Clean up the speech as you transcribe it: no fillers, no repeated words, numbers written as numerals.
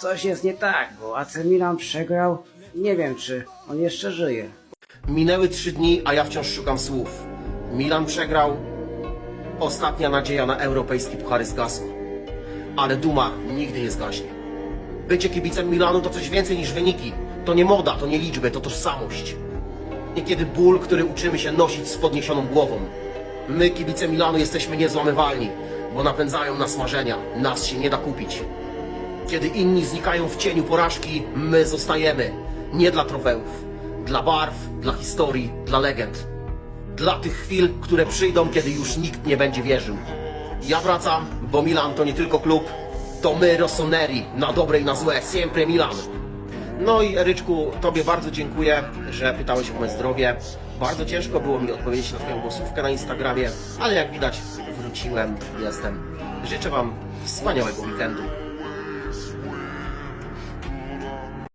coś jest nie tak, bo AC Milan przegrał. Nie wiem, czy on jeszcze żyje. Minęły 3 dni, a ja wciąż szukam słów. Milan przegrał. Ostatnia nadzieja na europejski puchary zgasła. Ale duma nigdy nie zgaśnie. Bycie kibicem Milanu to coś więcej niż wyniki. To nie moda, to nie liczby, to tożsamość. Niekiedy ból, który uczymy się nosić z podniesioną głową. My, kibice Milanu, jesteśmy niezłamywalni, bo napędzają nas marzenia. Nas się nie da kupić. Kiedy inni znikają w cieniu porażki, my zostajemy. Nie dla trofeów, dla barw, dla historii, dla legend. Dla tych chwil, które przyjdą, kiedy już nikt nie będzie wierzył. Ja wracam, bo Milan to nie tylko klub, to my, rossoneri, na dobre i na złe, siempre Milan. No i Eryczku, Tobie bardzo dziękuję, że pytałeś o moje zdrowie. Bardzo ciężko było mi odpowiedzieć na Twoją głosówkę na Instagramie, ale jak widać wróciłem, jestem. Życzę Wam wspaniałego weekendu.